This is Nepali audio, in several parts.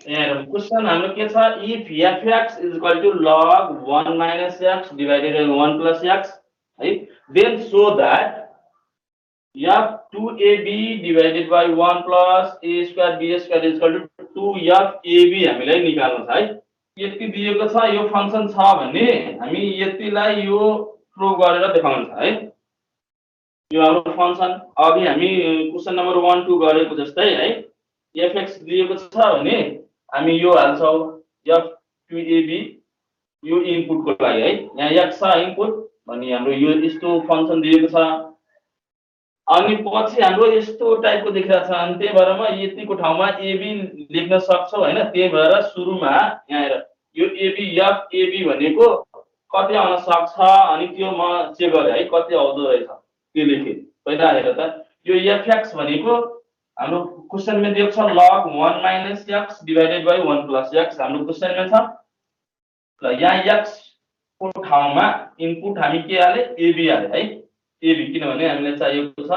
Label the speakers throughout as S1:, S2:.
S1: यहाँ क्वेशन हाम्रो के छ if fx is equal to log 1 minus x divided by 1 plus x है then show that f2ab divided by 1 plus a square b square is equal to 2fab हामीलाई निकाल्नु छ है यति दिएको छ यो फंक्सन छ भने हामी यतिलाई यो प्रुभ गरेर देखाउनु छ है यो हाम्रो फंक्सन अघि हामी क्वेशन नम्बर 1 2 गरेको जस्तै है fx दिएको छ भने हामी यो हाल्छौ f2ab यो इनपुटको लागि है यहाँ x छ इनपुट अनि हाम्रो यो यस्तो फंक्सन दिएको छ अनि पछि हाम्रो यस्तो टाइपको देखिरहेको छ अनि त्यही भएर म यतिको ठाउँमा ab लेख्न सक्छौ हैन त्यही भएर सुरुमा यहाँ हेर यो ab fab भनेको कति आउन सक्छ अनि त्यो म चेक गरे है कति आउँदो रहेछ त्यो लेखे पहिला हेर त यो fx भनेको हाम्रो क्वेशनमा दिएको छ log 1 minus x divided by 1 plus x हाम्रो क्वेशनमा छ ल यहाँ x को ठाउँमा इनपुट हामी के हाले ab हाले है ab किनभने हामीलाई चाहिएको छ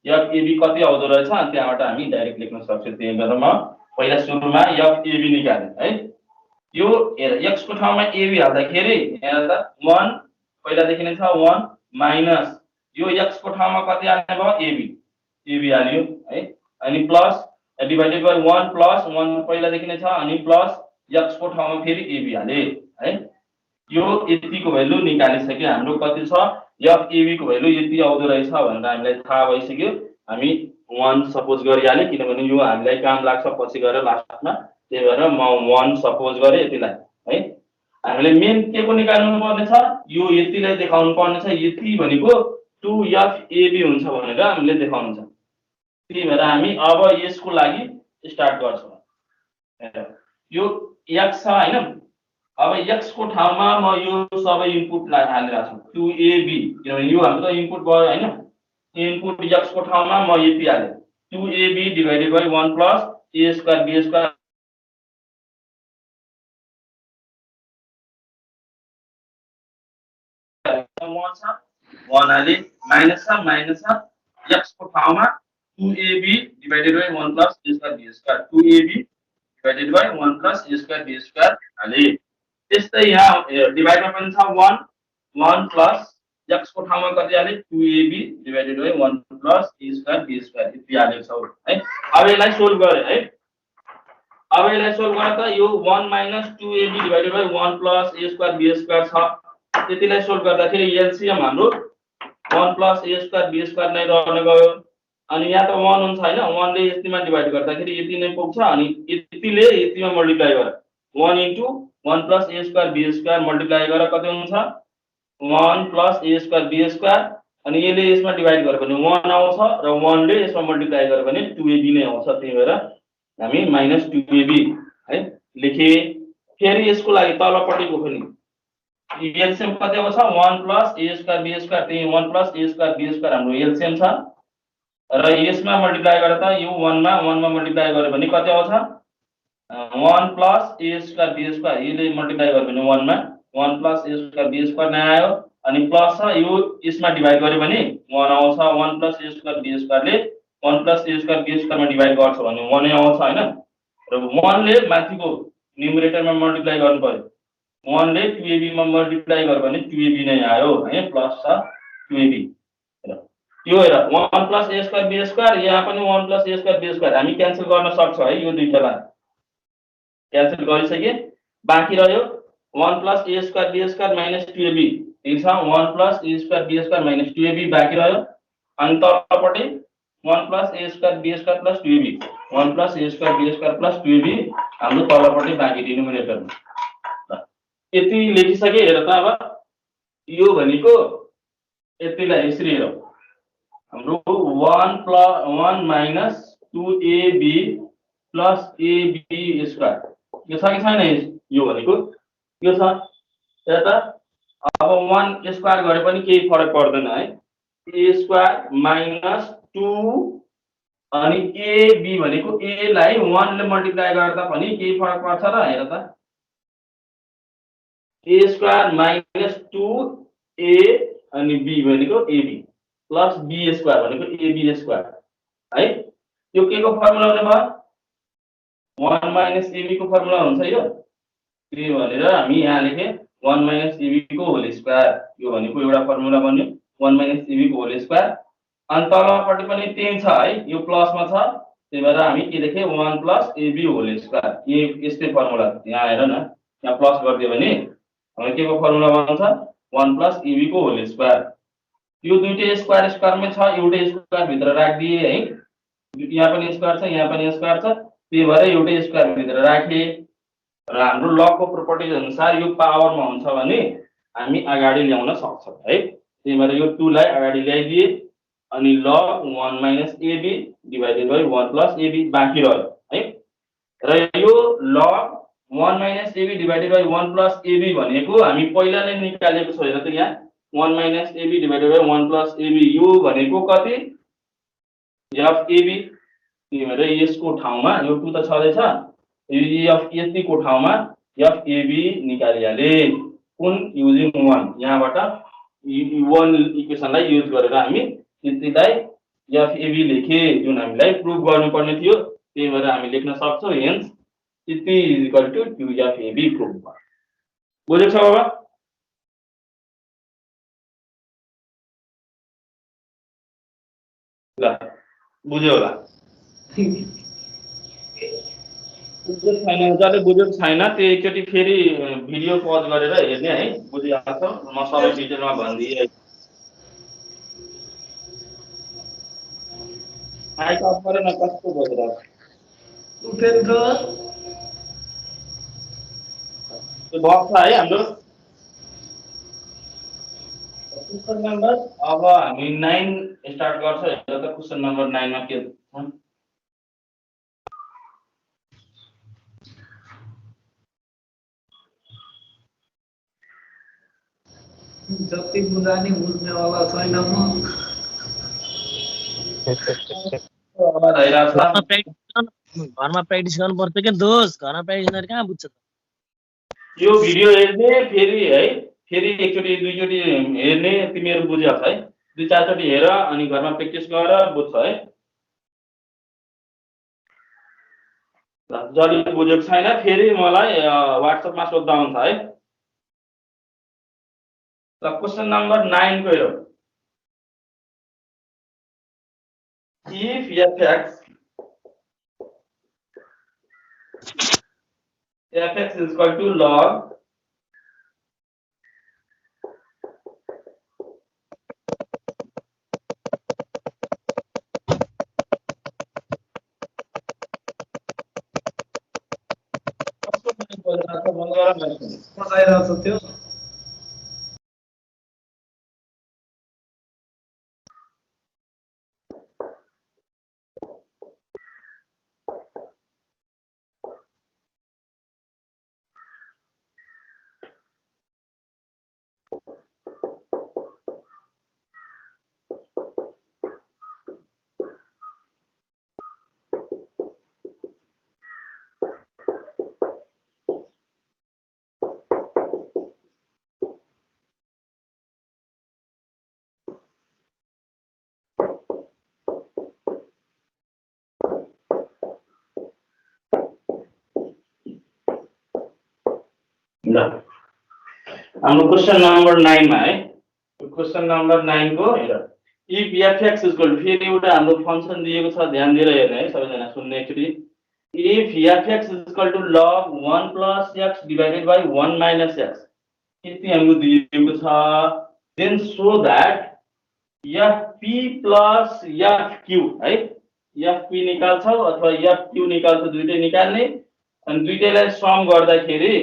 S1: fab कति आउँदो रहेछ अनि त्यहाँबाट हामी डाइरेक्ट लेख्न सक्छौं त्यही भएर म पहिला सुरुमा fab निकाले है यो हेर x को ठाउँमा ab हाल्दाखेरि हेर त 1 पहिला देखि नै छ 1 माइनस यो x को ठाउँमा कति हाल्ने भयो ab हाल्यो है अनि प्लस डिवाइडेड बाइ 1 प्लस 1 पहिला देखि नै छ अनि प्लस x को ठाउँमा फेरि ab हाले है यो यतिको भ्यालु निकालिसक्यो हाम्रो कति छ fab को भ्यालु यति आउँदो रहेछ भनेर हामीलाई थाहा भइसक्यो हामी 1 सपोज गरिहाले किनभने यो हामीलाई काम लाग्छ पछि गएर लास्टमा त्यही भएर म 1 सपोज गरे यतिलाई है हामीले मेन के को निकाल्नु पर्ने छ यो यतिलाई देखाउनु पर्ने छ यति भनेको 2fab हुन्छ भनेर हामीले देखाउनु छ त्यही भएर हामी अब यसको लागि स्टार्ट गर्छौं यो x छ हैन अब x को ठाउँमा म यो सबै इनपुट हालिरहेको छु 2ab किनभने यो हाम्रो इनपुट भयो हैन इनपुट x को ठाउँमा म यति हाले 2ab divided by 1 plus a square b square 1 हाले माइनस छ x को ठाउँमा 2ab divided by 1 plus a square b square 2ab divided by 1 plus a square b square हाले त्यस्तै यहाँ डिवाइडमा पनि छ 1 plus x को ठाउँमा कति हाले 2ab divided by 1 plus a square b square यति हालेको छौ है अब यसलाई सोल्भ गरे है अब यसलाई सोल्भ गर्दा त यो 1 minus 2ab divided by 1 plus a square b square छ त्यतिलाई सोल्भ गर्दाखेरि एलसीएम हाम्रो 1 plus a square b square नै रहन गयो अनि यहाँ त 1 हुन्छ हैन 1 ले यतिमा डिवाइड गर्दाखेरि यति नै पुग्छ अनि यतिले यतिमा मल्टिप्लाई गर 1 into 1 plus a square b square multiply गरेर कति हुन्छ 1 plus a square b square अनि यसले यसमा डिवाइड गरे भने 1 आउँछ र 1 ले यसमा मल्टिप्लाई गरे भने 2ab नै आउँछ त्यही भएर हामी -2ab है लेखे फेरि यसको लागि तलपट्टिको पनि एलसीएम कति आउँछ 1 plus a square b square त्यही 1 plus a square b square हाम्रो एलसीएम छ र यसमा मल्टिप्लाई गरेर त यो 1 मा मल्टिप्लाई गरे भने कति आउँछ 1 plus a square b square यसले मल्टिप्लाई गरे भने 1 मा 1 plus a square b square नै आयो अनि प्लस छ यो यसमा डिवाइड गरे भने 1 आउँछ 1 plus a square b square ले 1 plus a square b square मा डिवाइड गर्छ भने 1 नै आउँछ हैन र 1 ले माथिको न्युमरेटरमा मल्टिप्लाई गर्नु पर्यो 1 ले 2ab मा मल्टिप्लाई गरे भने 2ab नै आयो है प्लस छ 2ab यो हेर 1 plus a square b square यहाँ पनि 1 plus a square b square हामी क्यान्सल गर्न सक्छौ है यो दुईटालाई क्यान्सल गरिसके बाँकी रह्यो 1 plus a square b square minus 2ab ठीक छ 1 plus a square b square minus 2ab बाँकी रह्यो अनि तलपट्टि 1 plus a square b square plus 2ab 1 plus a square b square plus 2ab हाम्रो तलपट्टि बाँकी डिनोमिनेटरमा यति लेखिसके हेर त अब यो भनेको यतिलाई यसरी हेरौ हाम्रो 1 minus 2ab plus ab square यो छ कि छैन यो भनेको यो छ हेर त अब 1 स्क्वायर गरे पनि केही फरक पर्दैन है a स्क्वायर minus 2 अनि ab भनेको a लाई 1 ले मल्टिप्लाई गर्दा पनि केही फरक पर्छ र हेर त a स्क्वायर minus 2a अनि b भनेको ab प्लस b स्क्वायर भनेको ab स्क्वायर है यो के को फर्मुला हुने भयो 1 माइनस एबी को फर्मुला हुन्छ यो। त्यही भनेर हामी यहाँ लेखे 1 माइनस एबी को होल स्क्वायर, यो भनेको एउटा फर्मुला बन्यो 1 माइनस एबी को होल स्क्वायर। अनि तलपट्टि पनि त्यही छ है, यो प्लसमा छ, त्यही भएर हामी के लेखे 1 प्लस एबी होल स्क्वायर। यस्तै फर्मुला यहाँ हेर न, यहाँ प्लस गरिदियो भने हामी के को फर्मुला बन्छ 1 प्लस एबी को होल स्क्वायर। यो दुईटै स्क्वायर स्क्वायरमै छ, एउटै स्क्वायर भित्र राखिदिए है, यहाँ पनि स्क्वायर छ यहाँ पनि स्क्वायर छ, त्यही भएर एउटै स्क्वायर भित्र राखे। र हाम्रो लको प्रोपर्टिज अनुसार यो पावरमा हुन्छ भने हामी अगाडि ल्याउन सक्छौं है। त्यही भएर यो 2 लाई अगाडि ल्याइदिए अनि log 1 minus AB divided by 1 plus AB बाँकी रह्यो है। र यो log 1 minus AB divided by 1 plus AB भनेको हामी पहिला नै निकालेको छ। हेर त यहाँ 1 minus AB divided by 1 plus AB, यो भनेको कति एफ एबी। त्यही भएर यसको ठाउँमा यो 2 त छँदैछ, एफ यति को ठाउँमा एफ एबी निकालिहाले कुन युजिङ 1, यहाँबाट 1 इक्वेसनलाई युज गरेर हामी यतिलाई एफ एबी लेखे, जुन हामीलाई प्रुभ गर्नुपर्ने थियो। त्यही भएर हामी लेख्न सक्छौं हेन्स यति is equal to 2 F AB prove भयो। बुझेछ बाबा? ल बुझ्यो होला? बुझ्यो छैन जसले बुझेको छैन त्यो एकचोटि फेरि भिडियो पज गरेर हेर्ने है, बुझिहाल्छ। म सबै डिटेलमा भनिदिए माइक अफ गरेर न, कस्तो बजिरहेको
S2: उपेन्द्र
S1: त्यो बक्स है हाम्रो क्वेशन नम्बर। अब हामी 9 स्टार्ट गर्छ। हेर त क्वेशन नम्बर 9 मा के छ।
S2: जति बुझानी बुझ्नेवाला छैन म।
S3: घरमा प्र्याक्टिस गर्नुपर्छ के दोस्त, घरमा प्र्याक्टिस गरेर कहाँ बुझ्छ त।
S1: यो भिडियो हेर्ने फेरि है, फेरि एकचोटि दुईचोटि हेर्ने, तिमीहरू बुझ्छौ है। 2-4 चोटि हेर अनि घरमा प्र्याक्टिस गर, बुझ्छ है। जसले बुझेको छैन फेरि मलाई व्हाट्सएपमा सोध्दा हुन्छ है। ल क्वेशन नम्बर 9 को हेरौँ। If fx is equal to log
S2: बजाइरहेको थियो।
S1: हाम्रो क्वेशन नम्बर 9 मा है, क्वेशन नम्बर 9 को हेर। If fx is equal to, फेरि एउटा हाम्रो फंक्सन दिएको छ, ध्यान दिएर हेर्ने है सबैजना, सुन्ने एकचोटि। If fx is equal to log 1 plus x divided by 1 minus x, यति हाम्रो दिएको छ, then so that fp plus fq है, fp निकाल्छौ अथवा fq निकाल्छौ, दुईटै निकाल्ने। अनि दुईटैलाई सम गर्दाखेरि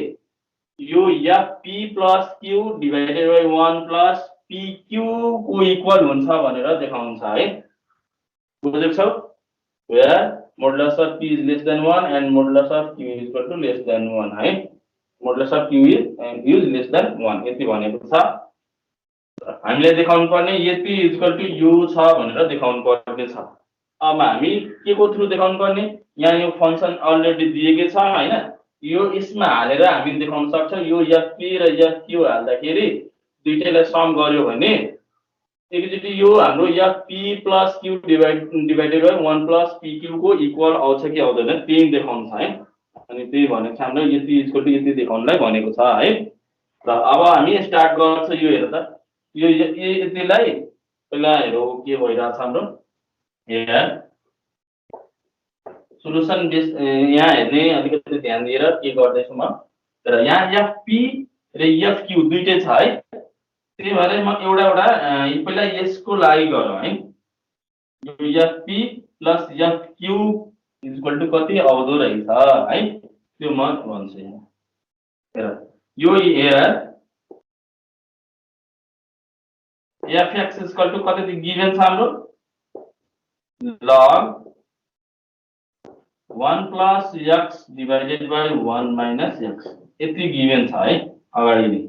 S1: यो fp plus q divided by 1 plus pq को इक्वल हुन्छ भनेर देखाउँछ है। बुझेको छौ? Where modulus of p is less than 1 and modulus of q is equal to less than 1 है। Modulus of q is less than 1 यति भनेको छ। हामीले देखाउनु पर्ने यति इज इक्वल टु u छ भनेर देखाउनु पर्ने छ। अब हामी के को थ्रु देखाउनु पर्ने, यहाँ यो फंक्सन अलरेडी दिएकै छ हैन, यो यसमा हालेर हामी देखाउन सक्छौं। यो fp र fq हाल्दाखेरि दुईटैलाई सम गर्यो भने एकचोटि यो हाम्रो fp plus q divided by 1 plus pq को इक्वल आउँछ कि आउँदैन त्यही देखाउनु छ है। अनि त्यही भनेको छ हाम्रो यति इक्वल टु यति देखाउनलाई भनेको छ है। र अब हामी स्टार्ट गर्छ यो हेर त यो यतिलाई पहिला हेरौ के भइराछ हाम्रो हेर सोलुसन बेस यहाँ हेर्ने अलिकति ध्यान दिएर के गर्दैछु म र यहाँ fp र fq दुईटै छ है। त्यही भएर म एउटा पहिला यसको लागि गरौँ है। यो fp plus fq equal to कति आउँदो रहेछ है त्यो म भन्छु यहाँ हेर यो हेर fx इक्वल टु कति गिभन छ हाम्रो log 1 plus x divided by 1 minus x यति गिभन छ है अगाडि नै।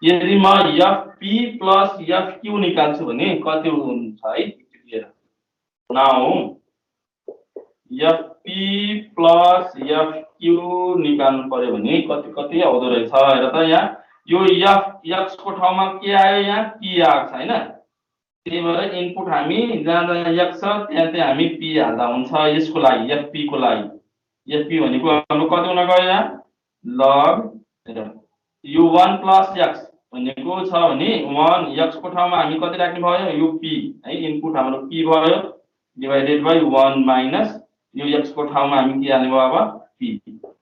S1: यदि म fp plus fq निकाल्छु भने कति हुन्छ है हेर नाउ fp plus fq निकाल्नु पर्यो भने कति कति आउँदो रहेछ हेर त यहाँ यो x को ठाउँमा के आयो यहाँ p आएको छ हैन। त्यही भएर इनपुट हामी जहाँ जहाँ x छ त्यहाँ हामी p हाल्दा हुन्छ यसको लागि fp को लागि fp भनेको हाम्रो कति हुन गयो यहाँ log हेर यो 1 plus x भनेको छ भने 1 x को ठाउँमा हामी कति राख्ने भयो यो p है इनपुट हाम्रो p भयो डिवाइडेड बाइ 1 माइनस यो x को ठाउँमा हामी के हाल्ने भयो अब p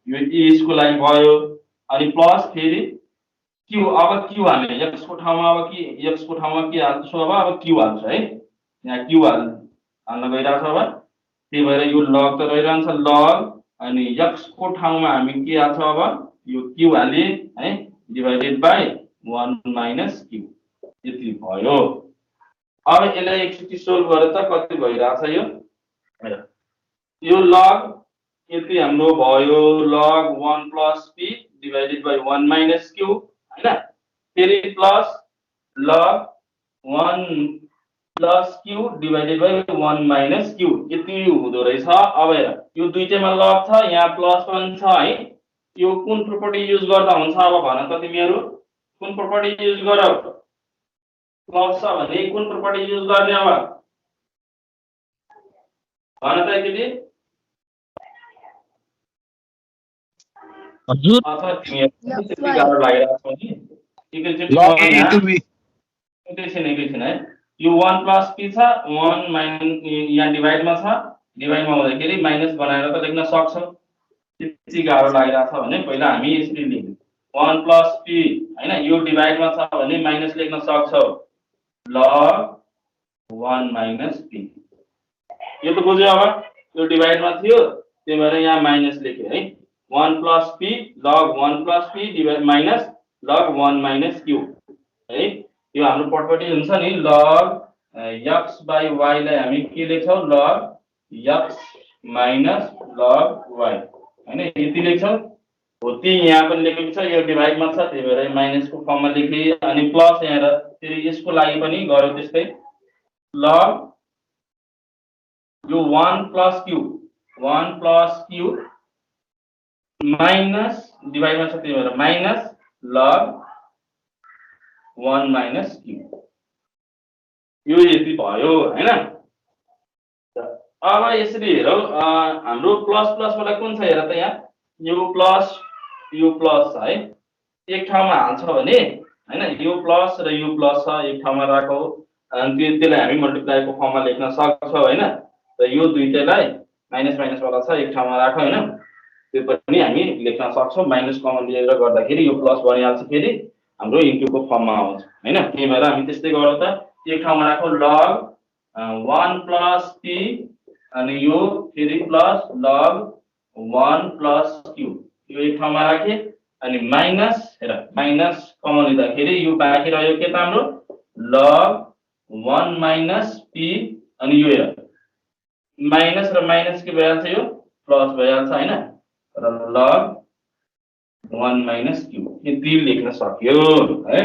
S1: यो यसको लागि भयो अनि प्लस फेरि q अब q हाल्ने x को ठाउँमा अब के x को ठाउँमा के हाल्छु अब q हाल्छु है यहाँ q हाल्न गइराछ अब। त्यही भएर यो log त रहिरहन्छ log अनि x को ठाउँमा हामी के हाल्छौं अब यो q हाले है डिवाइडेड बाइ 1 माइनस q यति भयो। अब यसलाई एकचोटि सोल्भ गरेर त कति भइराछ यो हेर यो log यति हाम्रो भयो log 1 plus p divided by 1 minus q हैन फेरि plus log 1 plus q divided by 1 minus q यति हुँदो रहेछ। अब हेर यो दुईटैमा log छ यहाँ प्लस पनि छ है यो कुन प्रोपर्टी युज गर्दा हुन्छ अब भन त तिमीहरु कुन प्रोपर्टी युज गर प्लस छ भने कुन प्रोपर्टी युज गर्ने अब भन त एकचोटि
S3: हजुर
S1: अथवा तिमीहरु त्यति गाह्रो लागिरहेको छ नि एकैछिन है यो 1 प्लस p छ 1 माइनस यहाँ डिवाइडमा छ डिवाइडमा हुँदाखेरि माइनस बनाएर त लेख्न सक्छौ त्यति गाह्रो लागिरहेछ भने पहिला हामी यसरी लेख्छौं 1 प्लस p हैन यो डिवाइडमा छ भने माइनस लेख्न सक्छौ log 1 माइनस p यो त बुझ्यौ अब यो डिवाइडमा थियो त्यही भएर यहाँ माइनस लेखे है 1 plus p log 1 plus p divided minus log 1 minus q है यो हाम्रो प्रोपर्टी हुन्छ नि log x by y लाई हामी के लेख्छौ log x minus log y हैन यति लेख्छौ हो त्यही यहाँ पनि लेखेको छ यो डिवाइडमा छ त्यही भएर माइनस को फर्ममा लेखे अनि प्लस यहाँ फेरि यसको लागि पनि गर्यो त्यस्तै log यो 1 plus q माइनस डिवाइडमा छ त्यही भएर माइनस log 1 minus q यो यति भयो हैन। अब यसरी हेरौ हाम्रो प्लस प्लस वाला कुन छ हेर त यहाँ यो प्लस है एक ठाउँमा हाल्छ भने हैन यो प्लस र यो प्लस छ एक ठाउँमा राखौ अनि त्यसलाई हामी मल्टिप्लाई को फर्ममा लेख्न सक्छौ हैन र यो दुईटैलाई माइनस माइनस वाला छ एक ठाउँमा राखौ हैन त्यो पनि हामी लेख्न सक्छौ माइनस कमन लिएर गर्दाखेरि यो प्लस बनिहाल्छ फेरि हाम्रो इन्टु को फर्ममा आउँछ हैन त्यही भएर हामी त्यस्तै गरौ त एक ठाउँमा राखौ log 1 plus p अनि यो फेरि प्लस log 1 plus q यो एक ठाउँमा राखे अनि माइनस हेर माइनस कमन लिँदाखेरि यो बाँकी रह्यो के त हाम्रो log 1 minus p अनि यो हेर माइनस र माइनस के भइहाल्छ यो प्लस भइहाल्छ हैन र log 1 minus q यति लेख्न सक्यो है।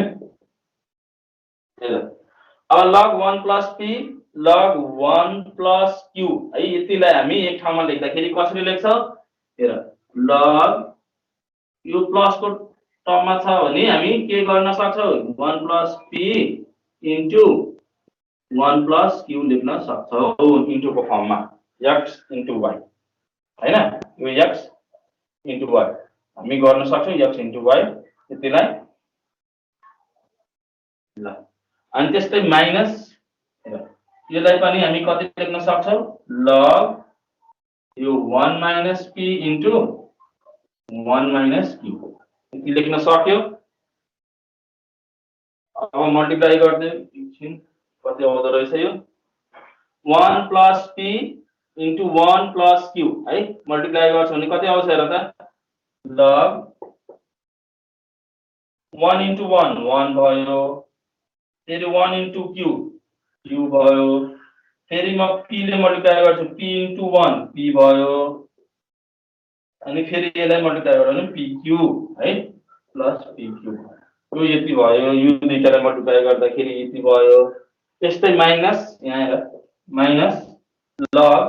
S1: अब log 1 plus p log 1 plus q है यतिलाई हामी एक ठाउँमा लेख्दाखेरि कसरी लेख्छौ हेर log यो प्लस को टर्ममा छ भने हामी के गर्न सक्छौ 1 plus p into 1 plus Q लेख्न सक्छौ इन्टुको फर्ममा x इन्टु y हैन यो x इन्टु y हामी गर्न सक्छौं x इन्टु y यतिलाई ल अनि त्यस्तै माइनस यसलाई पनि हामी कति लेख्न सक्छौं log यो 1 minus p into 1 minus q यति लेख्न सक्यो अब मल्टिप्लाई गर्दै एकछिन कति आउँदो रहेछ यो 1 plus p into 1 plus q है मल्टिप्लाई गर्छ भने कति आउँछ हेर त log 1 इन्टु 1 1 भयो फेरि 1 इन्टु q q भयो फेरि म p ले मल्टिप्लाई गर्छु p इन्टु 1 p भयो अनि फेरि यसलाई मल्टिप्लाई गर्यो भने pq है प्लस pq यो यति भयो यो दुईटालाई मल्टिप्लाई गर्दाखेरि यति भयो त्यस्तै माइनस यहाँ हेर माइनस log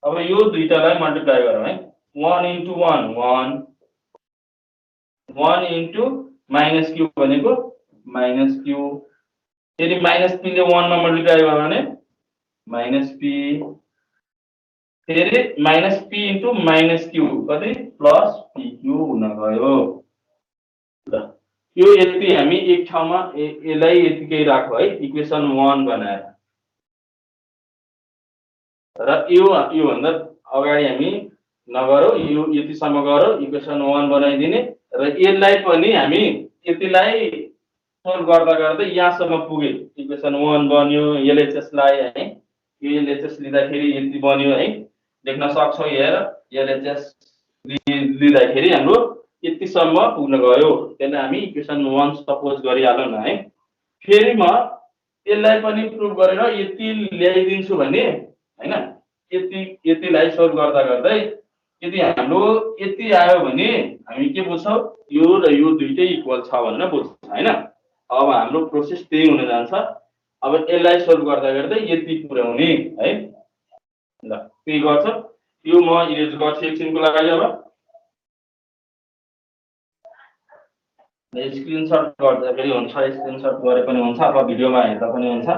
S1: अब यो दुईटालाई मल्टिप्लाई गरौँ है 1 इन्टु 1 1 1 इन्टु माइनस q भनेको माइनस q फेरि माइनस p ले 1 मा मल्टिप्लाई गर्यो भने माइनस p फेरि minus p into minus q कति प्लस pq हुन गयो ल यो यति हामी एक ठाउँमा यसलाई यतिकै राखौ है इक्वेसन 1 बनाएर र यो भन्दा अगाडि हामी नगरौ यो यतिसम्म गरौ इक्वेसन 1 बनाइदिने र यसलाई पनि हामी यतिलाई सोल्भ गर्दा गर्दै यहाँसम्म पुगे इक्वेसन 1 बन्यो एलएचएस लाई है यो एलएचएस लिँदाखेरि यति बन्यो है देख्न सक्छौ हेर एलएचएस लिँदाखेरि हाम्रो यतिसम्म पुग्न गयो त्यसले हामी इक्वेसन 1 सपोज गरिहालौ न है फेरि म यसलाई पनि प्रुफ गरेर यति ल्याइदिन्छु भने हैन यतिलाई सोल्भ गर्दा गर्दै यदि हाम्रो यति आयो भने हामी के बुझ्छौ यो र यो दुईटै इक्वल छ भनेर बुझ्छौ हैन अब हाम्रो प्रोसेस त्यही हुन जान्छ अब यसलाई सोल्भ गर्दा गर्दै यति पुर्याउने है ल के गर्छ यो म इरेज गर्छु एकछिनको लागि अब स्क्रिनशट गर्दाखेरि हुन्छ स्क्रिनशट गरे पनि हुन्छ अथवा भिडियोमा हेर्दा पनि हुन्छ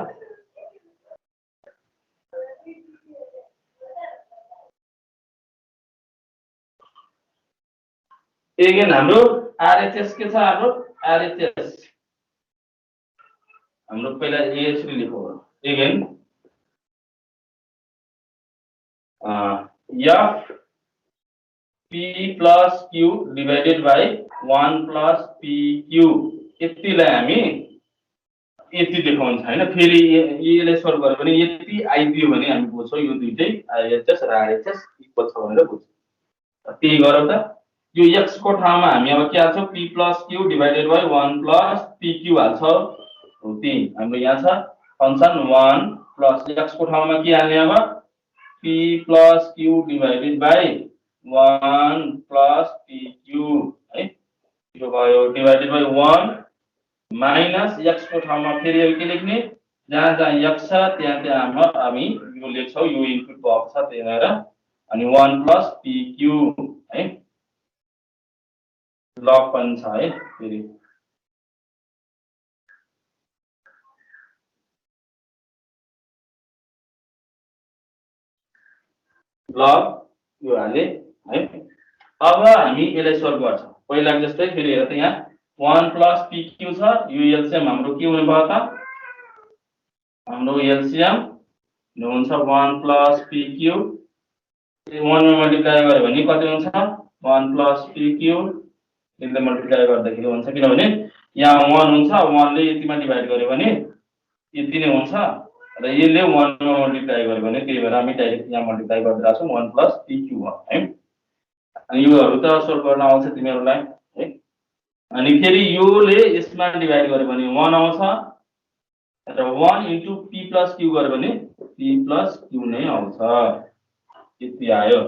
S1: एगेन हाम्रो आरएचएस के छ हाम्रो आरएचएस हाम्रो पहिला यसरी लेखौ again f p plus q divided by 1 plus pq यतिलाई हामी यति देखाउँछ हैन फेरि यसले सोल्भ गर्यो भने यति आइदियो भने हामी बुझ्छौ यो दुईटै आरएचएस र आरएचएस इक्वल छ भनेर बुझ्छौ त्यही गरौ त यो x को ठाउँमा हामी अब के हाल्छौ p plus q divided by 1 plus pq हाल्छौ त्यही हाम्रो यहाँ छ फंक्सन 1 plus x को ठाउँमा के हाल्ने अब p plus q divided by 1 plus pq है यो भयो डिवाइडेड बाइ 1 माइनस x को ठाउँमा फेरि के लेख्ने जहाँ जहाँ x छ त्यहाँ हामी यो लेख्छौ यो इनपुट भएको छ त्यही भएर अनि 1 plus pq है लग पनि छ है फेरि लग यो हाले है अब हामी यसलाई सोल्भ गर्छौं पहिला जस्तै फेरि हेर त यहाँ 1 plus pq छ यो एलसीएम हाम्रो के हुने भयो त हाम्रो एलसीएम हुन्छ 1 plus pq 1 मा मल्टिप्लाई गर्यो भने कति हुन्छ 1 plus pq यसले मल्टिप्लाई गर्दाखेरि हुन्छ किनभने यहाँ 1 हुन्छ 1 ले यतिमा डिभाइड गर्यो भने यति नै हुन्छ र यसले 1 मा मल्टिप्लाई गर्यो भने त्यही भएर हामी डाइरेक्ट यहाँ मल्टिप्लाई गर्दै छौं 1 plus pq हो है अनि योहरु त सोल्भ गर्न आउँछ तिमीहरुलाई है अनि फेरि योले यसमा डिभाइड गर्यो भने 1 आउँछ र 1 इन्टु p plus q गर्यो भने p plus q नै आउँछ यति आयो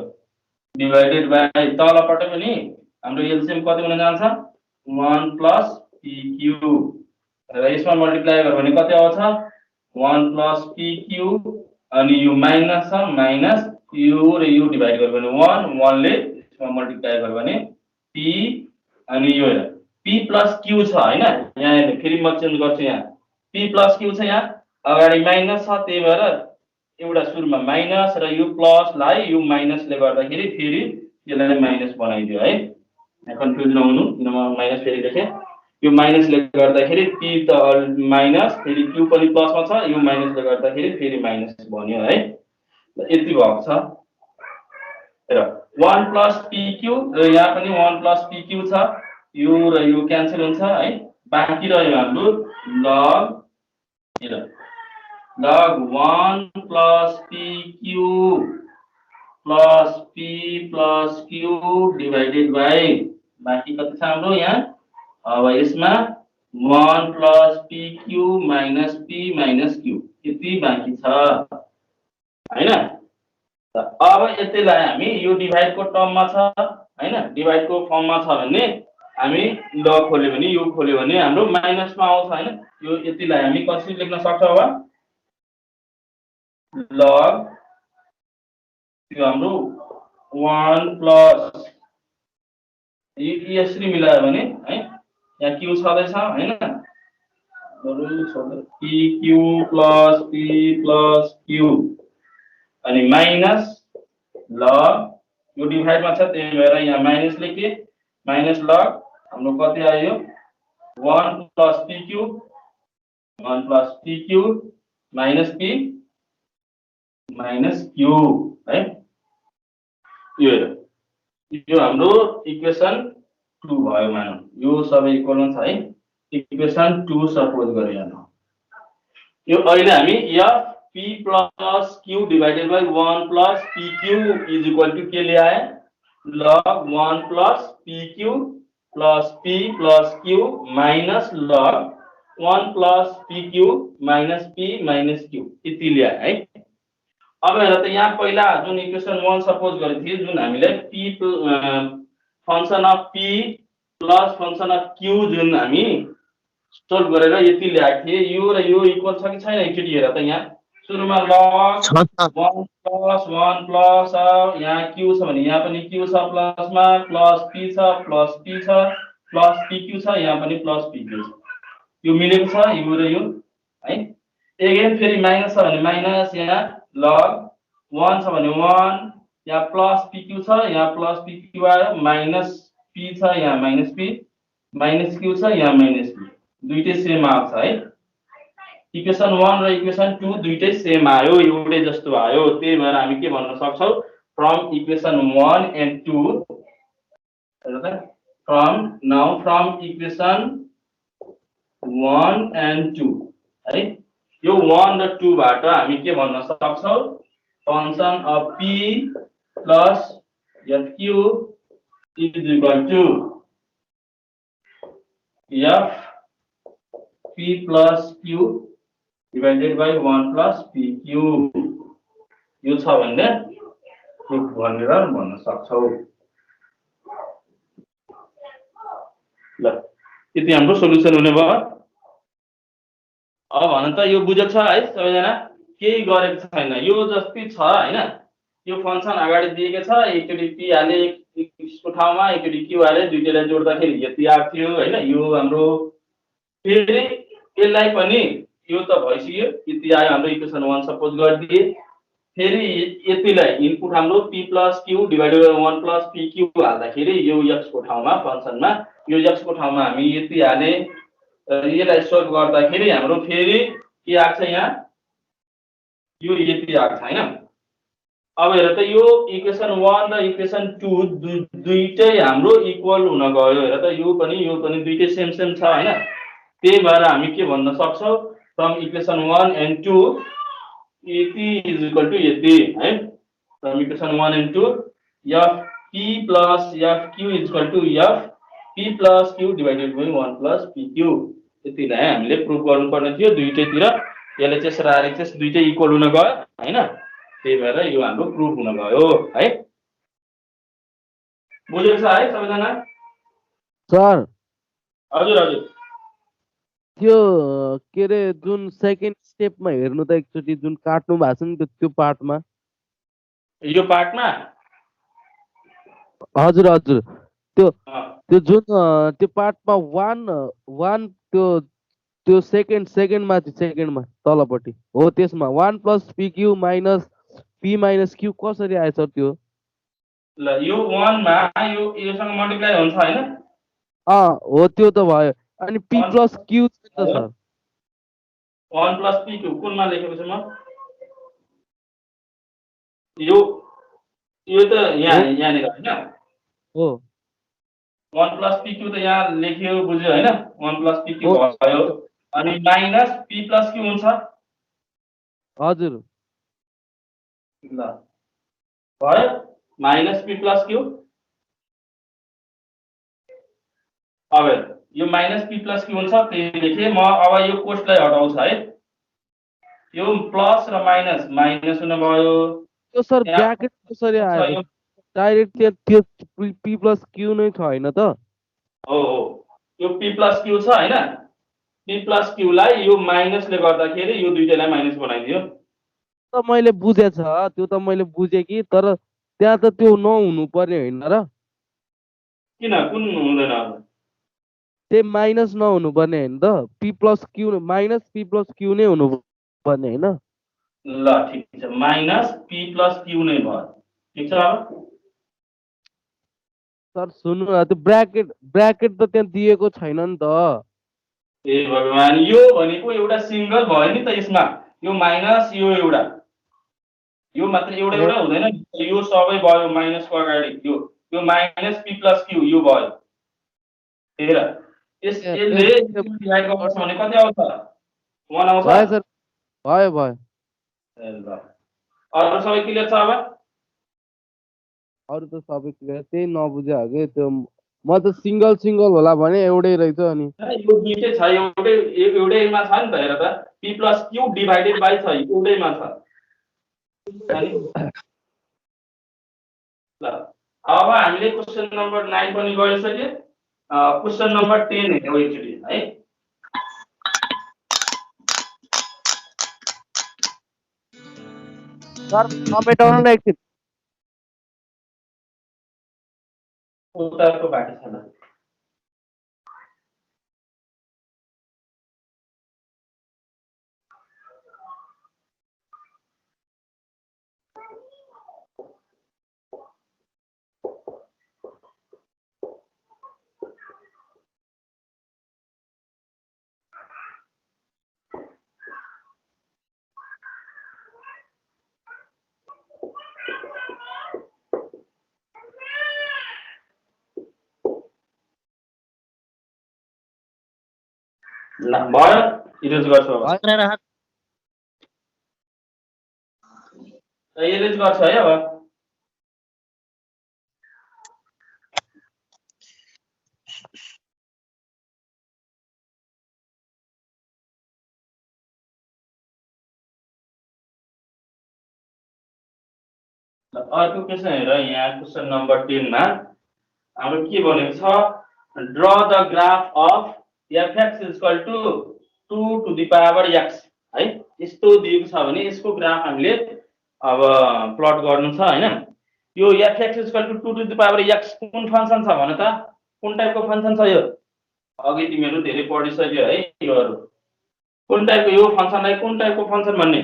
S1: डिवाइडेड बाइ तलपटे पनि हाम्रो एलसीएम कति हुन जान्छ 1 plus pq र यसमा मल्टिप्लाई गर्यो भने कति आउँछ 1 plus pq अनि यो माइनस छ माइनस यो र यो डिवाइड गर्यो भने 1 ले यसमा मल्टिप्लाई गर्यो भने p अनि यो हेर p plus q छ हैन यहाँ हेर्नु फेरि म चेन्ज गर्छु यहाँ p प्लस q छ यहाँ अगाडि माइनस छ त्यही भएर एउटा सुरुमा माइनस र यो प्लसलाई यो माइनसले गर्दाखेरि फेरि यसलाई माइनस बनाइदियो है कन्फ्युज नहुनु किन म माइनस फेरि लेखेँ यो माइनसले गर्दाखेरि p त माइनस फेरि q पनि प्लसमा छ यो माइनसले गर्दाखेरि फेरि माइनस बन्यो है यति भएको छ र 1 प्लस pq र यहाँ पनि 1 प्लस pq छ यो र यो क्यान्सल हुन्छ है बाँकी रह्यो हाम्रो log 1 plus pq plus p plus q divided by बाँकी कति छ हाम्रो यहाँ अब यसमा 1 plus pq minus p minus q यति बाँकी छ हैन अब यतिलाई हामी यो डिभाइडको टर्ममा छ हैन डिभाइडको फर्ममा छ भने हामी लग खोल्यो भने यो खोल्यो भने हाम्रो माइनसमा आउँछ हैन यो यतिलाई हामी कसरी लेख्न सक्छौं अब लग यो हाम्रो 1 प्लस यसरी मिलायो भने है यहाँ q छदैछ हैन pq plus p plus q अनि माइनस लग यो डिभाइडमा छ त्यही भएर यहाँ माइनस लेखे माइनस लग हाम्रो कति आयो 1 plus pq minus p minus q है यो हाम्रो इक्वेसन 2 भयो मानौ यो सबै इक्वल छ है इक्वेसन 2 सपोज गरे यहाँ यो अहिले हामी f p plus q divided by 1 plus pq is equal to के ल्याए log 1 plus pq plus p plus q minus log 1 plus pq minus p minus q यति ल्याए है अब हेर त यहाँ पहिला जुन इक्वेसन 1 सपोज गरे थिए जुन हामीले p function of p plus function of q जुन हामी सोल्भ गरेर यति ल्याएको थिए यो र यो इक्वल छ कि छैन एकचोटी हेर त यहाँ सुरुमा log 1 प्लस यहाँ q छ भने यहाँ पनि q छ प्लसमा प्लस p छ प्लस pq छ यहाँ पनि प्लस pq छ यो मिलेको छ यो र यो है अगेन फेरि माइनस छ भने माइनस यहाँ log 1 छ भने 1 यहाँ प्लस pq छ यहाँ प्लस pq आयो माइनस p छ यहाँ माइनस p माइनस q छ यहाँ माइनस p दुईटै सेम आउँछ है इक्वेसन 1 र इक्वेसन 2 दुईटै सेम आयो एउटै जस्तो आयो त्यही भएर हामी के भन्न सक्छौ from equation 1 and 2 from equation 1 and 2 है यो 1 र 2 बाट हामी के भन्न सक्छौ function of p plus fq is equal to f p plus q divided by 1 plus pq यो छ भने प्रुफ भनेर भन्न सक्छौ ल यति हाम्रो सोलुसन हुने भयो अब भन त यो बुझेको छ है सबैजना केही गरेको छैन यो जस्तै छ हैन यो फंक्शन अगाडि दिएको छ एकचोटी p हाले यसको ठाउँमा एकचोटी q हाले दुईटैलाई जोड्दाखेरि यति आएको थियो हैन यो हाम्रो फेरि यसलाई पनि यो त भइसक्यो यति आयो हाम्रो इक्वेसन 1 सपोज गरिदिए फेरि यतिलाई इनपुट हाम्रो p plus q divided by 1 plus pq हाल्दाखेरि यो x को ठाउँमा फंक्शनमा यो x को ठाउँमा हामी यति हाले यसलाई सोल्भ गर्दाखेरि हाम्रो फेरि के आछ यहाँ यो यति आछ हैन अब हेर त यो इक्वेसन 1 र इक्वेसन 2 दुईटै हाम्रो इक्वल हुन गयो हेर त यो पनि दुईटै सेम छ हैन त्यही भएर हामी के भन्न सक्छौ फ्रम इक्वेसन 1 and 2 यति इज इक्वल टु यति है from equation 1 and 2 f p plus fq is equal to f p plus q divided by 1 plus pq यतिलाई हामीले प्रुफ गर्नुपर्ने थियो दुईटैतिर एलएचएस र आरएचएस दुईटै इक्वल हुन गयो हैन त्यही भएर यो हाम्रो प्रुफ हुन गयो है बुझेको छ है सबैजना
S4: सर
S1: हजुर
S4: त्यो के रे जुन सेकेन्ड स्टेपमा हेर्नु त एकचोटी जुन काट्नु भएको छ नि त्यो पार्टमा
S1: यो पार्टमा
S4: हजुर त्यो जुन त्यो पार्टमा 1 त्यो त्यो सेकेन्डमा चाहिँ सेकेन्डमा तलपट्टि हो त्यसमा 1 + PQ minus P minus Q कसरी आएछ त्यो
S1: ल यो 1 मा योसँग मल्टिप्लाई हुन्छ हैन
S4: हो त्यो त भयो अनि P
S1: 1
S4: + Q छ सर
S1: 1 + PQ कुनमा लेखेको छु म यो यो त यहाँनिर हैन
S4: हो
S1: 1 + PQ त यहाँ लेखियो बुझ्यो हैन 1 + PQ
S4: हो
S1: भयो अनि माइनस P + Q हुन्छ
S4: हजुर
S1: ल भयो माइनस P + Q अब यो माइनस P + Q हुन्छ त्यही लेखे म अब यो कोष्टलाई हटाउँछु है यो प्लस र माइनस माइनस हुन भयो
S4: त्यो सर
S1: यहाँ
S4: ब्र्याकेट कसरी
S1: छ
S4: आयो
S1: यो
S4: डाइरेक्ट त्यो P + Q नै छ हैन त
S1: हो यो P + Q छ हैन P + Q लाई यो माइनसले गर्दाखेरि यो दुईटैलाई माइनस बनाइदियो
S4: त मैले बुझेछ त्यो त मैले बुझेँ कि तर त्यहाँ त त्यो नहुनु पर्ने होइन र
S1: किन कुन हुँदैन अब
S4: त्यही माइनस नहुनु पर्ने होइन त P + Q minus P + Q नै हुनु पर्ने होइन
S1: ल ठिक छ माइनस P + Q नै भयो ठिक छ अब
S4: सर सुन्नु न त्यो ब्र्याकेट त त्यहाँ दिएको छैन नि त
S1: ए भगवान यो भनेको एउटा सिंगल भयो नि त यसमा यो माइनस यो एउटा यो मात्र एउटा
S4: ए
S1: एउटा हुँदैन यो सबै भयो माइनसको अगाडि यो माइनस P + Q यो भयो हेर यसले डिभाइड गर्छ भने कति आउँछ 1 आउँछ
S4: भयो सर भयो
S1: ए ल अरु सबै क्लियर छ अब
S4: अरू त सबै क्लियर त्यही नबुझे हो कि त्यो म त सिंगल होला भने एउटै रहेछ अनि
S1: यो दुईटै छ एउटैमा छ नि त हेर त P + Q डिभाइडेड बाइ छ एउटैमा छ अनि ल अब हामीले क्वेशन नम्बर 9 पनि गरिसके क्वेशन नम्बर 10 हेरौँ एकचोटि है
S4: सर समेटाउनु न एकछिन
S1: उताको बाँकी छ ल ल भयो इरेज गर्छु अब इरेज गर्छु है अब अर्को क्वेशन हेर यहाँ क्वेशन नम्बर 10 मा हाम्रो के भनेको छ draw the graph of fx = 2 to the power x है यस्तो दिएको छ भने यसको ग्राफ हामीले अब प्लट गर्नु छ हैन यो fx = 2 to the power x कुन फंक्सन छ भने त कुन टाइपको फंक्सन छ यो अघि तिमीहरु धेरै पढिसक्यो है योहरु कुन टाइपको यो फंक्सनलाई कुन टाइपको फंक्सन भन्ने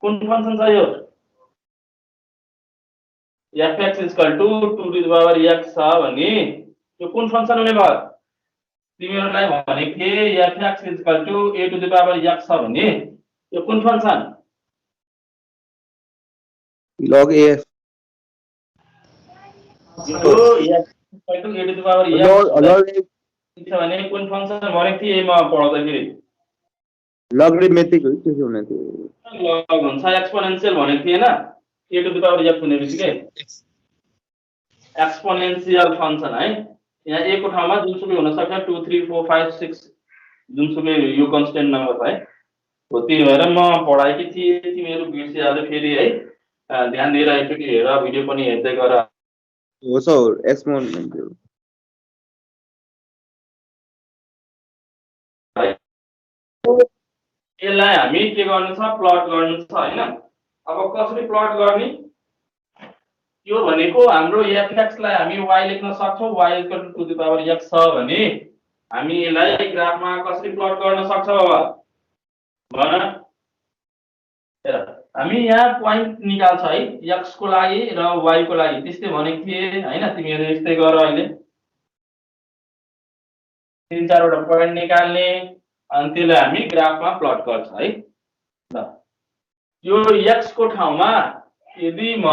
S1: कुन फंक्सन छ यो fx = 2 to the power x छ भने यो कुन फंक्सन हुने भयो तिमीहरुलाई भनेको थिए fx = a to the power x छ भने यो कुन फंक्सन
S5: log af
S1: यो x = a to the power x छ भने कुन फंक्सन भनेको थिए म पढाउँदाखेरि
S5: लग्रिमेटिक हो के हुने थियो
S1: लग हुन्छ एक्सपोनेन्शियल भनेको थिएन a to the power x हुने बित्तिकै एक्सपोनेन्शियल फंक्सन है यहाँ a को ठाउँमा जुनसुकै हुन सक्छ 2 3 4 5 6 जुनसुकै यो कन्स्टेन्ट नम्बर है हो त्यही भएर म पढाएकी थिए तिमीहरु बिर्सिहाल्यो फेरि है ध्यान दिएर एकचोटि हेर भिडियो पनि हेर्दै गर
S5: हो सर एक्सपोनेन्ट
S1: यसलाई हामी के गर्नु छ प्लट गर्नु छ हैन अब कसरी प्लट गर्ने यो भनेको हाम्रो fx लाई हामी y लेख्न सक्छौं y = 2 to the power x छ भने हामी यसलाई ग्राफमा कसरी प्लट गर्न सक्छ बाबा भन हेर हामी यहाँ पोइन्ट निकाल्छ है x को लागि र y को लागि त्यस्तै भनेको थिए हैन तिमीहरु यस्तै गर अहिले 3-4 वटा पोइन्ट निकाल्ने अनि त्यसलाई हामी ग्राफमा प्लट गर्छ है ल यो x को ठाउँमा यदि म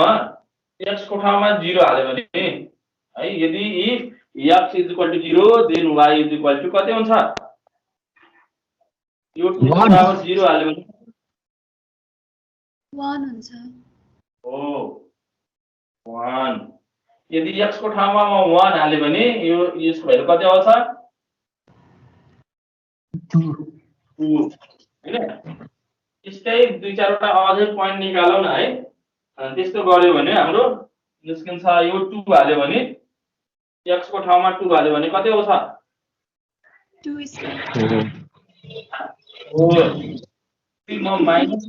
S1: x को ठाउँमा 0 हाले भने है यदि if x = 0 then y = कति हुन्छ यो 2 बराबर 0 हाले भने
S6: 1 हुन्छ
S1: हो 1 यदि x को ठाउँमा म 1 हाले भने यो यसको भ्यालु कति आउँछ 2 हैन यस्तै 2-4 वटा अझै पोइन्ट निकालौ न है अनि त्यस्तो गर्यो भने हाम्रो निस्किन्छ यो 2 हाल्यो भने x को ठाउँमा 2 हाल्यो भने कति आउँछ
S6: 2 स्क्वायर
S1: हो म माइनस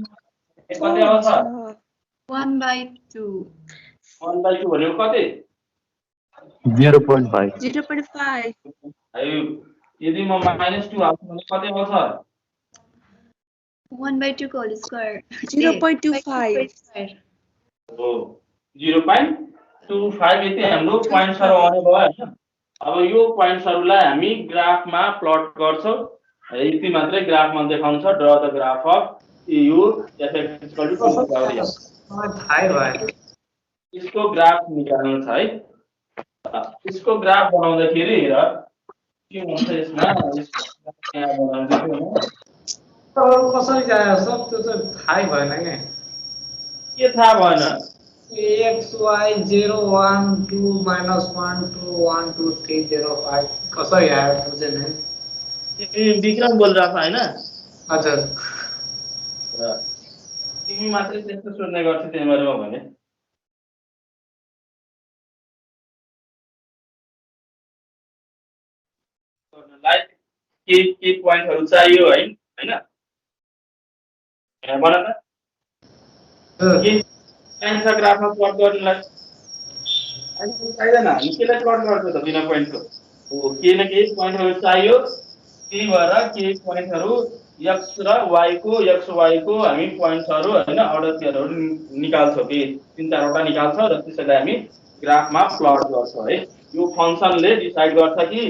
S1: कति आउँछ
S6: 1/2
S1: 1/2 भनेको कति
S4: 0.5
S6: 0.5
S1: आयो यदि म -2 हाल्छु भने कति आउँछ
S6: 1/2 को होल स्क्वायर
S7: 0.25
S1: हो 0.25 यति हाम्रो पोइन्ट्सहरु आउने भयो हैन अब यो पोइन्ट्सहरुलाई हामी ग्राफमा प्लट गर्छौं यति मात्रै ग्राफमा देखाउँछ draw the graph of EU fx = 2 power f
S2: थाहै भयो
S1: इसको ग्राफ निकाल्नु छ है इसको ग्राफ बनाउँदाखेरि हेर के हुन्छ यसमा यहाँ बनाउँदै
S2: कसरी जायो सब त्यो चाहिँ थाहै भएन
S1: के थाहा भएन
S2: के x y 0 1 2 -1 2 1 2 3 0 5 कसरी आयो बुझेन
S1: तिमी विक्रम बोलिरहेको हैन
S2: हजुर
S1: तिमी मात्रै त्यस्तो सोध्ने गर्छ त्यही भएर म भने लाइक के पोइन्टहरु चाहियो है हैन यहाँ बना त के चाहिन्छ ग्राफमा प्लट गर्नलाई अनि चाहिदैन हामी केलाई प्लट गर्छौं त बिना पोइन्टको हो के न के पोइन्टहरु चाहियो त्यही भएर के पोइन्टहरु x र y को हामी पोइन्ट्सहरु हैन अर्डरहरु निकाल्छौं के 3-4 वटा निकाल्छौं र त्यसैलाई हामी ग्राफमा प्लट गर्छौं है यो फंक्सनले डिसाइड गर्छ कि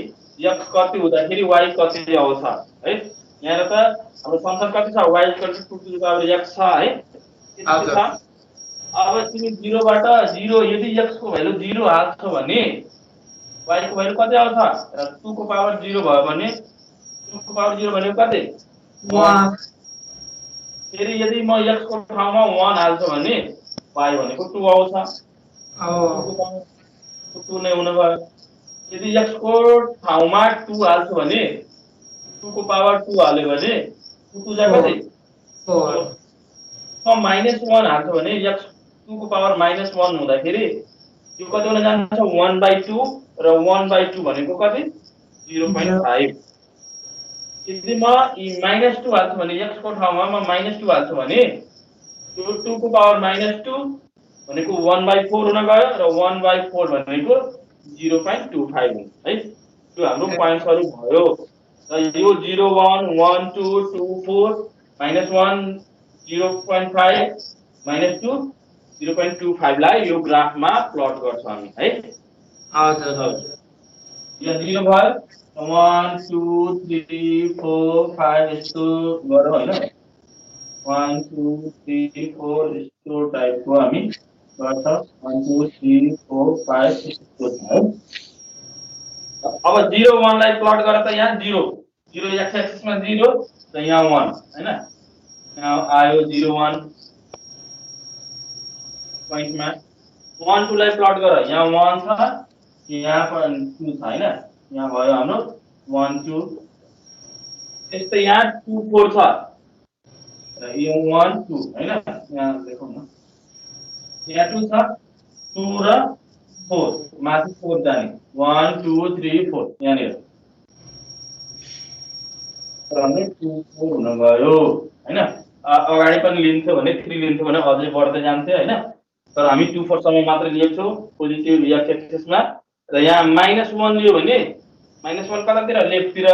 S1: x कति हुँदाखेरि y कति आउँछ है यहाँ त हाम्रो फंक्सन कति छ y = 2 to the power x छ है त्यति छ अब तिमी 0 बाट 0 यदि x को भ्यालु 0 हाल्छौ भने y को भ्यालु कति आउँछ र 2 को पावर 0 भयो भने 2 को पावर 0 भनेको कति 1 फेरि यदि म x को ठाउँमा 1 हाल्छु भने y भनेको 2 आउँछ अब 2 नै हुन भयो यदि x को ठाउँमा 2 हाल्छु भने 2 को पावर 2 हाल्यो भने 2 जा कति 4 म -1 हाल्छु भने x 2 को पावर -1 हुँदाखेरि यो कति हुन जान्छ 1/2 र 1/2 भनेको कति 0.5 यदि म -2 हाल्छु भने x को ठाउँमा म -2 हाल्छु भने यो 2 को पावर -2 भनेको 1/4 हुन गयो र 1/4 भनेको 0.25 हुन्छ है यो हाम्रो पोइन्ट्सहरु भयो र यो 0 1 1 2 2 4 -1 0.5 -2 0.25 लाई यो ग्राफमा प्लट गर्छ हामी है
S2: हजुर
S1: यो 0 भयो 1 2 3 4 5 यस्तो गरौ हैन 1 2 3 4 यस्तो टाइपको हामी गर्छ 1 2 3 4 5 यस्तो छ अब 0 1 लाई प्लट गर त यहाँ 0 0 x एक्सिस मा 0 र यहाँ 1 हैन यहाँ आयो 0 1 पोइन्ट मा 1 2 लाई प्लट गर यहाँ 1 छ यहाँ पनि 2 छ हैन यहाँ भयो हाम्रो 1 2 त्यस्तै यहाँ 2 4 छ र यो 1 2 हैन यहाँ देखौँ न यहाँ 2 छ 2 र 4 माथि 4 जाने 1 2 3 4 यहाँ नि र हामी 2 4 हुन गयो हैन अगाडि पनि लिन्थ्यो भने 3 लिन्थ्यो भने अझै बढ्दै जान्थ्यो हैन तर हामी 2 4 सम्म मात्र लिएको छौं पोजिटिभ x एक्सिस मा र यहाँ -1 लियो भने -1 कतातिर लेफ्टतिर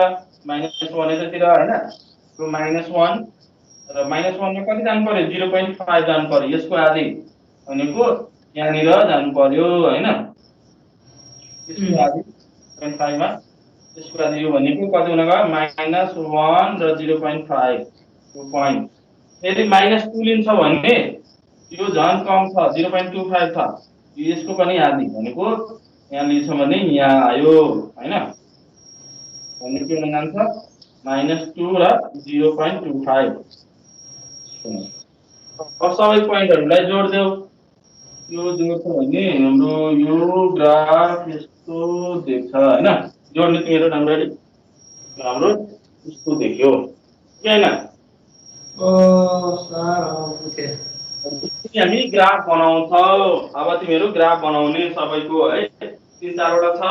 S1: -1 यतातिर हैन यो -1 र -1 मा कति जानु पर्यो 0.5 जानु पर्यो यसको आधी भनेको यहाँनिर जानु पर्यो हैन यसको आधी 0.5 मा यसको आधी यो भनेको कति हुन गयो -1 र 0.5 यो पोइन्ट यदि -2 लिन्छ भने यो झन् कम छ 0.25 छ यसको पनि आधी भनेको यहाँ लिन्छ भने यहाँ आयो हैन भनेको के हुन जान्छ -2 र 0.25 अब सबै पोइन्टहरुलाई जोड्देऊ यो जोड्छ भने हाम्रो यो ग्राफ यस्तो देख्छ हैन जोड्ने तिम्रो नम्बरले हाम्रो यस्तो देख्यो के हैन
S2: सर ओके
S1: हामी ग्राफ बनाउँछौ अब तिमीहरु ग्राफ बनाउने सबैको है 3-4 वटा छ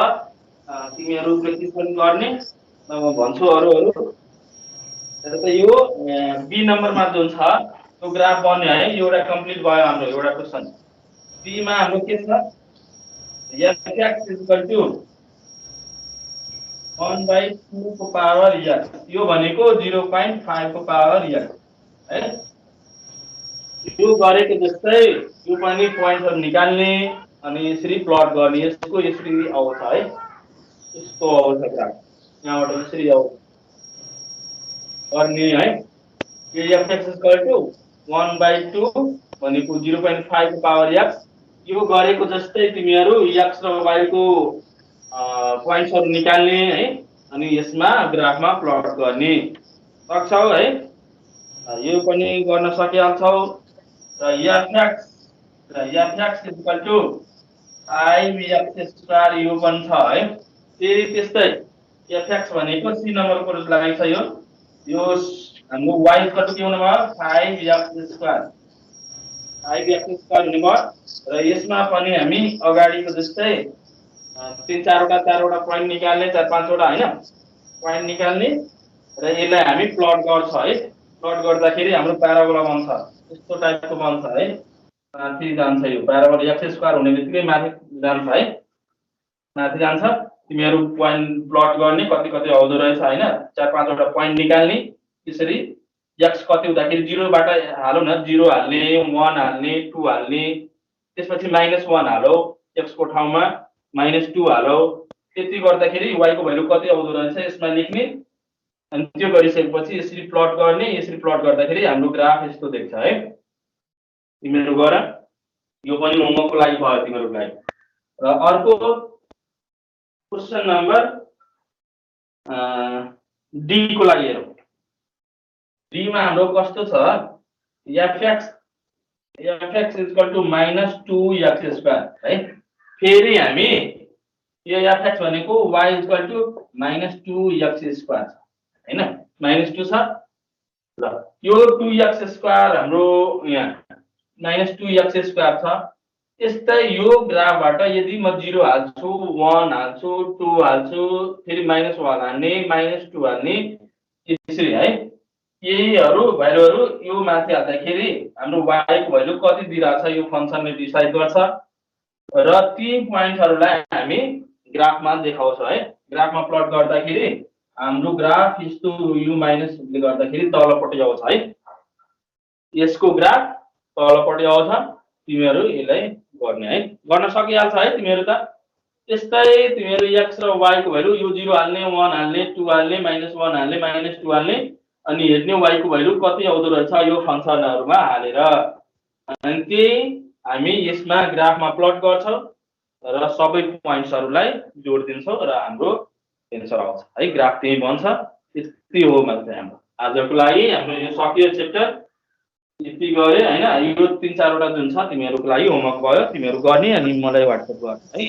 S1: तिमीहरु प्र्याक्टिस पनि गर्ने म भन्छु अरुहरु त यो बी नम्बरमा जुन छ त्यो ग्राफ बन्यो है एउटा कम्प्लिट भयो हाम्रो एउटा क्वेशन बी मा हाम्रो के छ f(x) = 1/2 को पावर x यो भनेको 0.5 को पावर x है यो गरेको जस्तै यो पनि पोइन्टहरु निकाल्ने अनि यसरी प्लट गर्ने यसको यसरी आउँछ है यस्तो आउँछ ग्राफ यहाँबाट यसरी आउँछ गर्ने है यो f(x) = 1/2 भनेको 0.5 को पावर x यो गरेको जस्तै तिमीहरु x र y को पोइन्ट्सहरु निकाल्ने है अनि यसमा ग्राफमा प्लट गर्ने सक्छौ है यो पनि गर्न सकिहाल्छौ र f(x) = 5x² यो पनि छ है फेरि त्यस्तै f(x) भनेको c नम्बरको लागि छ यो हाम्रो y = के हुन भयो 5x² 5x² हुने भयो र यसमा पनि हामी अगाडिको जस्तै 3-4 वटा पोइन्ट निकाल्ने 4-5 वटा हैन पोइन्ट निकाल्ने र यसलाई हामी प्लट गर्छ है प्लट गर्दाखेरि हाम्रो प्याराबोला बन्छ यस्तो टाइपको बन्छ है माथि जान्छ यो प्याराबोला x² हुने बित्तिकै माथि जान्छ है माथि जान्छ तिमीहरु पोइन्ट प्लट गर्ने कति कति आउँदो रहेछ हैन 4-5 वटा पोइन्ट निकाल्ने यसरी x कति हुँदाखेरि 0 बाट हालौ न 0 हाल्ने 1 हाल्ने 2 हाल्ने त्यसपछि -1 हालौ x को ठाउँमा -2 हालौ त्यति गर्दाखेरि y को भ्यालु कति आउँदो रहेछ यसमा लेख्ने अनि त्यो गरिसकेपछि यसरी प्लट गर्ने यसरी प्लट गर्दाखेरि हाम्रो ग्राफ यस्तो देख्छ है तिमीहरु गर यो पनि होमवर्कको लागि भयो तिमीहरुलाई र अर्को क्वेशन नम्बर डी को लागि हेरौं डी मा हाम्रो कस्तो छ f(x) = -2x² है फेरि हामी यो f(x) भनेको y = -2x² हैन -2 छ ल यो 2x² हाम्रो यहाँ -2x² छ त्यस्तै यो ग्राफबाट यदि म 0 हाल्छु 1 हाल्छु 2 हाल्छु फेरि -1 हाल्ने -2 हाल्ने यसरी है यहीहरु भ्यालुहरु यो माथि हाल्दाखेरि हाम्रो y को भ्यालु कति दिइराछ यो फंक्सनले डिसाइड गर्छ र ती पोइन्टहरुलाई हामी ग्राफमा देखाउँछ है ग्राफमा प्लट गर्दाखेरि हाम्रो ग्राफ यस्तो u माइनस ले गर्दाखेरि तलपट्टि आउँछ है यसको ग्राफ तलपट्टि आउँछ तिमीहरु यसलाई गर्ने है गर्न सकिहाल्छ है तिमीहरु त त्यस्तै तिमीहरु x र y को भ्यालु यो 0 हाल्ने 1 हाल्ने 2 हाल्ने -1 हाल्ने -2 हाल्ने अनि हेर्ने y को भ्यालु कति आउँदो रहेछ यो फंक्सनहरुमा हालेर अनि त्यही हामी यसमा ग्राफमा प्लट गर्छौं र सबै पोइन्ट्सहरुलाई जोड्दिन्छौं र हाम्रो एन्सर आउँछ है ग्राफ त्यही बन्छ यति हो मात्र हाम्रो आजको लागि हाम्रो यो सकियो च्याप्टर यति गरे हैन यो 3-4 वटा जुन छ तिमीहरुको लागि होमवर्क भयो तिमीहरु गर्ने अनि मलाई व्हाट्सएप गर्ने है